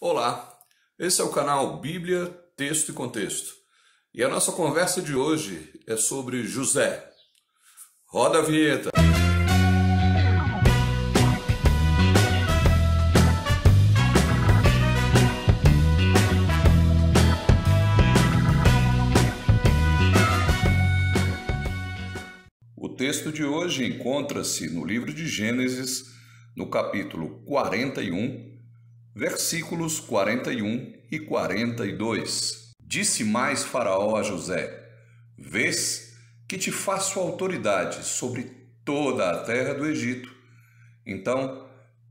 Olá, esse é o canal Bíblia, Texto e Contexto. E a nossa conversa de hoje é sobre José. Roda a vinheta! O texto de hoje encontra-se no livro de Gênesis, no capítulo 41, versículos 41 e 42. Disse mais Faraó a José: Vês que te faço autoridade sobre toda a terra do Egito. Então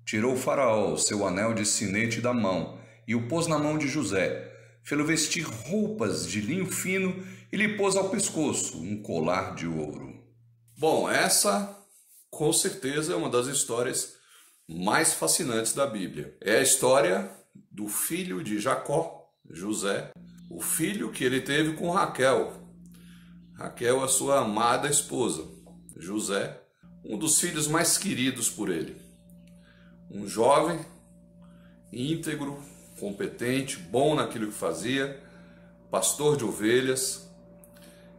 tirou Faraó o seu anel de sinete da mão e o pôs na mão de José. Fê-lo vestir roupas de linho fino e lhe pôs ao pescoço um colar de ouro. Bom, essa com certeza é uma das histórias mais fascinantes da Bíblia. É a história do filho de Jacó, José, o filho que ele teve com Raquel. Raquel, a sua amada esposa. José, um dos filhos mais queridos por ele. Um jovem, íntegro, competente, bom naquilo que fazia, pastor de ovelhas,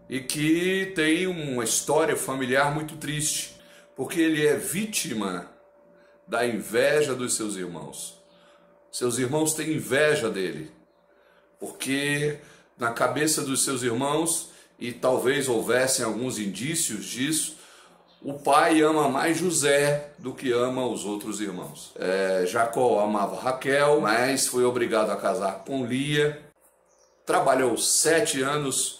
e que tem uma história familiar muito triste, porque ele é vítima da inveja dos seus irmãos. Seus irmãos têm inveja dele, porque na cabeça dos seus irmãos, e talvez houvessem alguns indícios disso, o pai ama mais José do que ama os outros irmãos. Jacó amava Raquel, mas foi obrigado a casar com Lia. Trabalhou 7 anos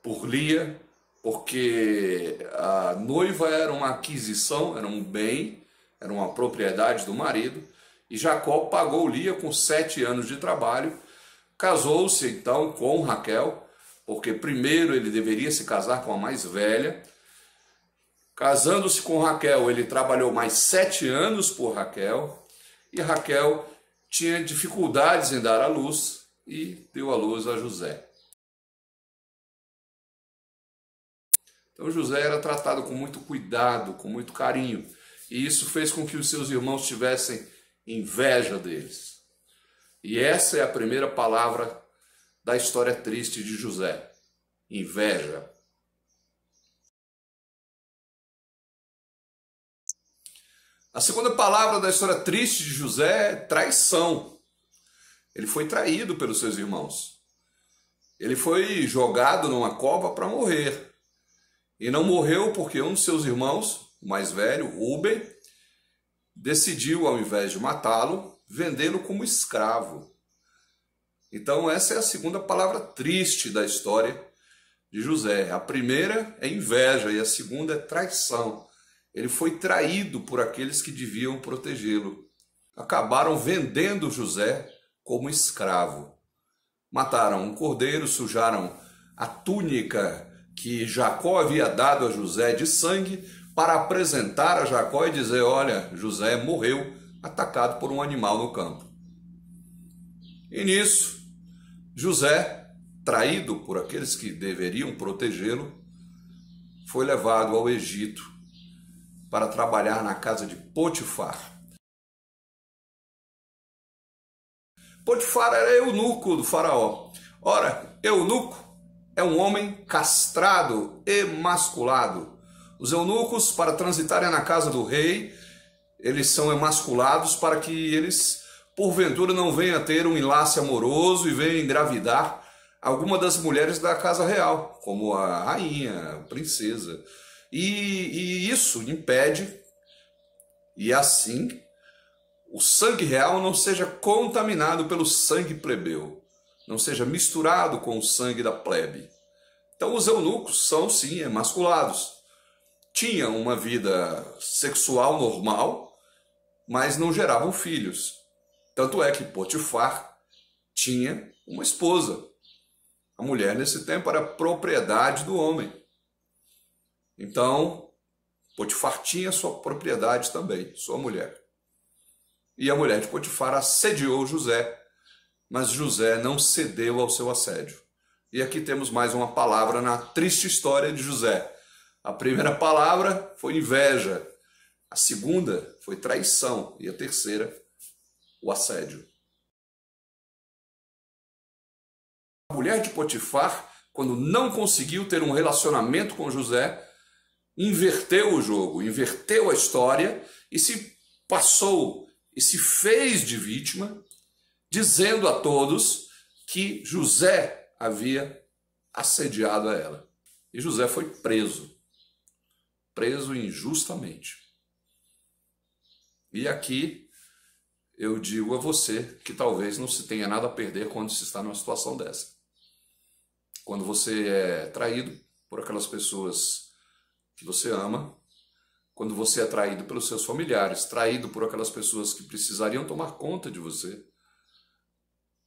por Lia, porque a noiva era uma aquisição, era um bem, era uma propriedade do marido, e Jacó pagou Lia com 7 anos de trabalho. Casou-se então com Raquel, porque primeiro ele deveria se casar com a mais velha. Casando-se com Raquel, ele trabalhou mais 7 anos por Raquel, e Raquel tinha dificuldades em dar à luz e deu à luz a José. Então José era tratado com muito cuidado, com muito carinho, e isso fez com que os seus irmãos tivessem inveja deles. E essa é a primeira palavra da história triste de José: inveja. A segunda palavra da história triste de José é traição. Ele foi traído pelos seus irmãos. Ele foi jogado numa cova para morrer. E não morreu porque um dos seus irmãos, o mais velho, Rúben, decidiu, ao invés de matá-lo, vendê-lo como escravo. Então essa é a segunda palavra triste da história de José. A primeira é inveja e a segunda é traição. Ele foi traído por aqueles que deviam protegê-lo. Acabaram vendendo José como escravo. Mataram um cordeiro, sujaram a túnica que Jacó havia dado a José de sangue, para apresentar a Jacó e dizer: olha, José morreu atacado por um animal no campo. E nisso, José, traído por aqueles que deveriam protegê-lo, foi levado ao Egito para trabalhar na casa de Potifar. Potifar era eunuco do faraó. Ora, eunuco é um homem castrado, emasculado. Os eunucos, para transitarem na casa do rei, eles são emasculados para que eles, porventura, não venham a ter um enlace amoroso e venham engravidar alguma das mulheres da casa real, como a rainha, a princesa. E isso impede, e assim, o sangue real não seja contaminado pelo sangue plebeu, não seja misturado com o sangue da plebe. Então os eunucos são sim emasculados. Tinham uma vida sexual normal, mas não geravam filhos. Tanto é que Potifar tinha uma esposa. A mulher nesse tempo era propriedade do homem. Então Potifar tinha sua propriedade também, sua mulher. E a mulher de Potifar assediou José, mas José não cedeu ao seu assédio. E aqui temos mais uma palavra na triste história de José. A primeira palavra foi inveja, a segunda foi traição e a terceira, o assédio. A mulher de Potifar, quando não conseguiu ter um relacionamento com José, inverteu o jogo, inverteu a história e se passou e se fez de vítima, dizendo a todos que José havia assediado a ela. E José foi preso injustamente. E aqui eu digo a você que talvez não se tenha nada a perder quando se está numa situação dessa. Quando você é traído por aquelas pessoas que você ama, quando você é traído pelos seus familiares, traído por aquelas pessoas que precisariam tomar conta de você,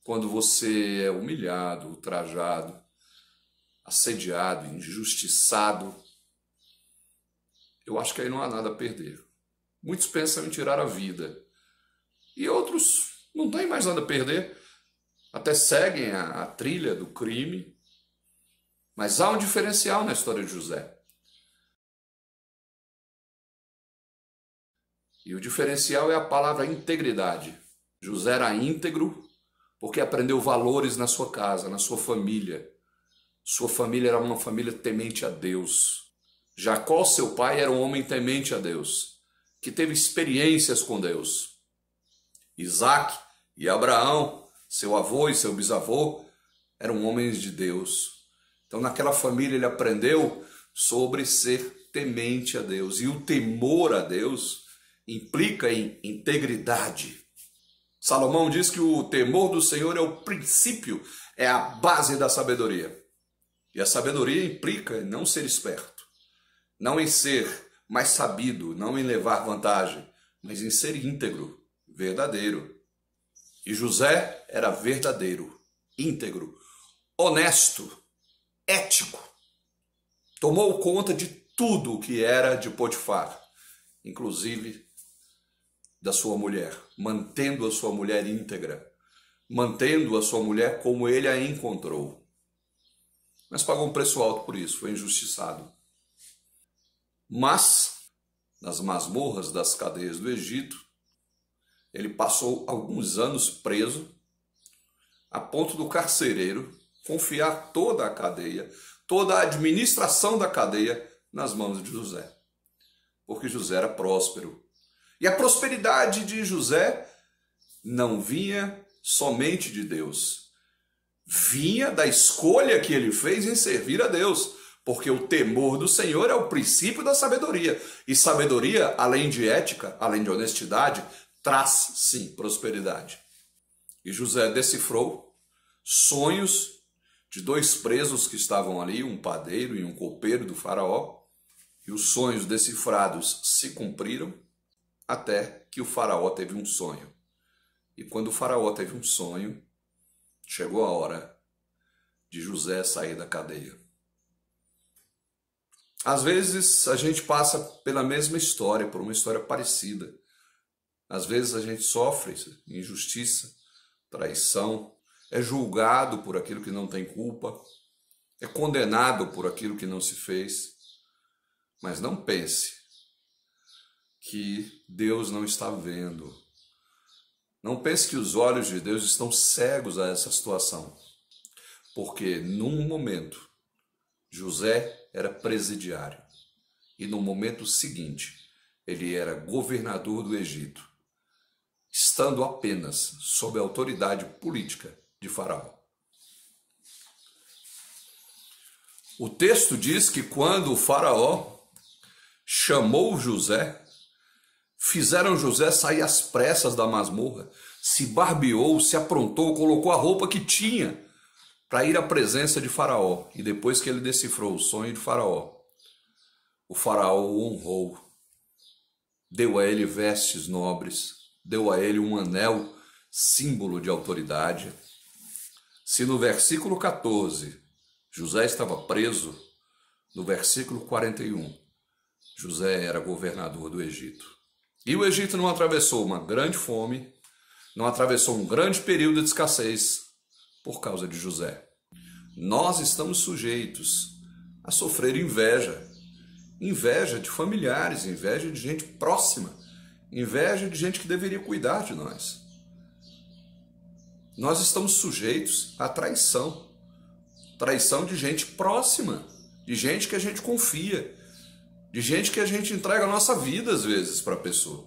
quando você é humilhado, ultrajado, assediado, injustiçado, eu acho que aí não há nada a perder. Muitos pensam em tirar a vida e outros não têm mais nada a perder, até seguem a trilha do crime, mas há um diferencial na história de José. E o diferencial é a palavra integridade. José era íntegro porque aprendeu valores na sua casa, na sua família. Sua família era uma família temente a Deus. Jacó, seu pai, era um homem temente a Deus, que teve experiências com Deus. Isaac e Abraão, seu avô e seu bisavô, eram homens de Deus. Então, naquela família, ele aprendeu sobre ser temente a Deus. E o temor a Deus implica em integridade. Salomão diz que o temor do Senhor é o princípio, é a base da sabedoria. E a sabedoria implica em não ser esperto, não em ser mais sabido, não em levar vantagem, mas em ser íntegro, verdadeiro. E José era verdadeiro, íntegro, honesto, ético. Tomou conta de tudo o que era de Potifar, inclusive da sua mulher, mantendo a sua mulher íntegra, mantendo a sua mulher como ele a encontrou. Mas pagou um preço alto por isso, foi injustiçado. Mas, nas masmorras das cadeias do Egito, ele passou alguns anos preso, a ponto do carcereiro confiar toda a cadeia, toda a administração da cadeia nas mãos de José. Porque José era próspero. E a prosperidade de José não vinha somente de Deus. Vinha da escolha que ele fez em servir a Deus. Porque o temor do Senhor é o princípio da sabedoria. E sabedoria, além de ética, além de honestidade, traz, sim, prosperidade. E José decifrou sonhos de dois presos que estavam ali, um padeiro e um copeiro do faraó. E os sonhos decifrados se cumpriram até que o faraó teve um sonho. E quando o faraó teve um sonho, chegou a hora de José sair da cadeia. Às vezes a gente passa pela mesma história, por uma história parecida. Às vezes a gente sofre injustiça, traição, é julgado por aquilo que não tem culpa, é condenado por aquilo que não se fez. Mas não pense que Deus não está vendo. Não pense que os olhos de Deus estão cegos a essa situação. Porque num momento, José era presidiário. E no momento seguinte, ele era governador do Egito, estando apenas sob a autoridade política de Faraó. O texto diz que quando o Faraó chamou José, fizeram José sair às pressas da masmorra, se barbeou, se aprontou, colocou a roupa que tinha para ir à presença de Faraó. E depois que ele decifrou o sonho de Faraó, o Faraó o honrou, deu a ele vestes nobres, deu a ele um anel, símbolo de autoridade. Se no versículo 14 José estava preso, no versículo 41 José era governador do Egito. E o Egito não atravessou uma grande fome, não atravessou um grande período de escassez por causa de José. Nós estamos sujeitos a sofrer inveja. Inveja de familiares, inveja de gente próxima, inveja de gente que deveria cuidar de nós. Nós estamos sujeitos à traição. Traição de gente próxima, de gente que a gente confia, de gente que a gente entrega a nossa vida às vezes para a pessoa,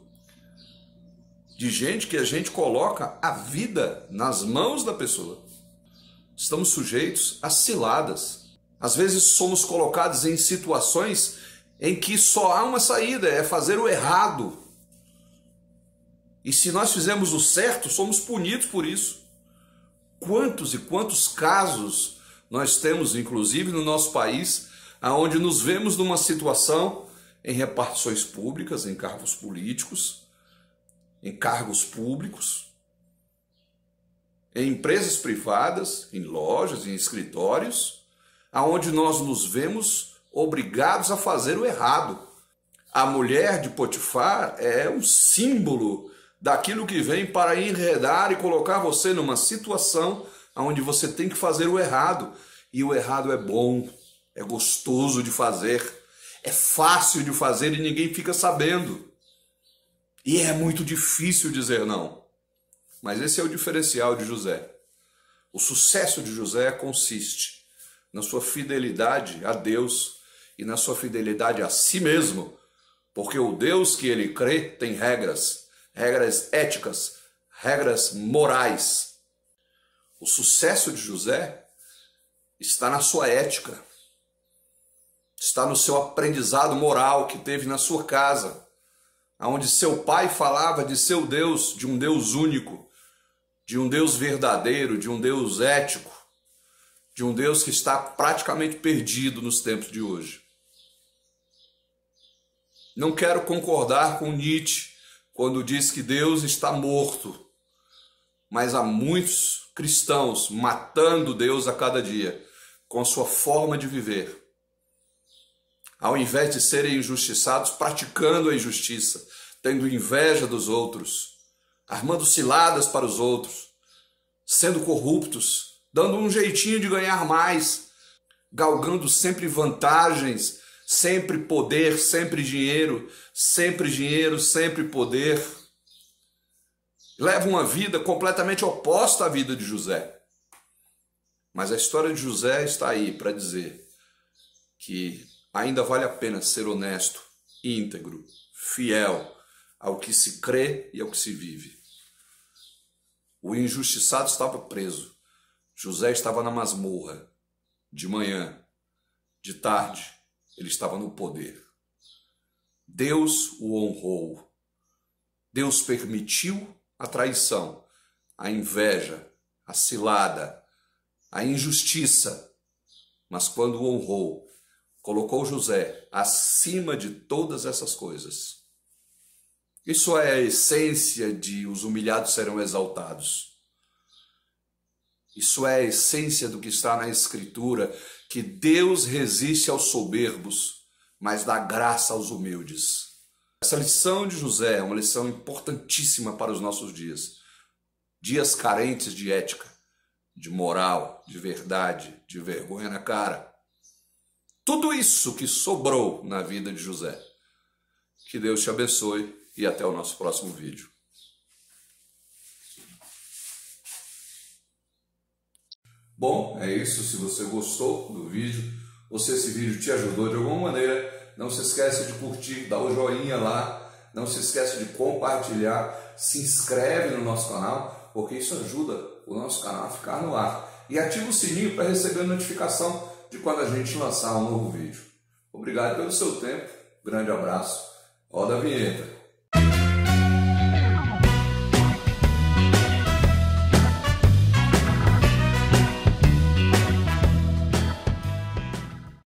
de gente que a gente coloca a vida nas mãos da pessoa. Estamos sujeitos a ciladas. Às vezes somos colocados em situações em que só há uma saída, é fazer o errado. E se nós fizermos o certo, somos punidos por isso. Quantos e quantos casos nós temos, inclusive no nosso país, onde nos vemos numa situação em repartições públicas, em cargos políticos, em cargos públicos, em empresas privadas, em lojas, em escritórios, aonde nós nos vemos obrigados a fazer o errado. A mulher de Potifar é um símbolo daquilo que vem para enredar e colocar você numa situação onde você tem que fazer o errado. E o errado é bom, é gostoso de fazer, é fácil de fazer e ninguém fica sabendo. E é muito difícil dizer não. Mas esse é o diferencial de José. O sucesso de José consiste na sua fidelidade a Deus e na sua fidelidade a si mesmo, porque o Deus que ele crê tem regras, regras éticas, regras morais. O sucesso de José está na sua ética, está no seu aprendizado moral que teve na sua casa, onde seu pai falava de seu Deus, de um Deus único, de um Deus verdadeiro, de um Deus ético, de um Deus que está praticamente perdido nos tempos de hoje. Não quero concordar com Nietzsche quando diz que Deus está morto, mas há muitos cristãos matando Deus a cada dia com sua forma de viver. Ao invés de serem injustiçados, praticando a injustiça, tendo inveja dos outros, armando ciladas para os outros, sendo corruptos, dando um jeitinho de ganhar mais, galgando sempre vantagens, sempre poder, sempre dinheiro, sempre poder. Leva uma vida completamente oposta à vida de José. Mas a história de José está aí para dizer que ainda vale a pena ser honesto, íntegro, fiel ao que se crê e ao que se vive. O injustiçado estava preso. José estava na masmorra. De manhã, de tarde, ele estava no poder. Deus o honrou. Deus permitiu a traição, a inveja, a cilada, a injustiça. Mas quando o honrou, colocou José acima de todas essas coisas. Isso é a essência de os humilhados serão exaltados. Isso é a essência do que está na Escritura, que Deus resiste aos soberbos, mas dá graça aos humildes. Essa lição de José é uma lição importantíssima para os nossos dias. Dias carentes de ética, de moral, de verdade, de vergonha na cara. Tudo isso que sobrou na vida de José. Que Deus te abençoe e até o nosso próximo vídeo. Bom, é isso. Se você gostou do vídeo, ou se esse vídeo te ajudou de alguma maneira, não se esqueça de curtir, dar o joinha lá, não se esqueça de compartilhar, se inscreve no nosso canal, porque isso ajuda o nosso canal a ficar no ar. E ativa o sininho para receber a notificação de quando a gente lançar um novo vídeo. Obrigado pelo seu tempo, grande abraço, roda a vinheta.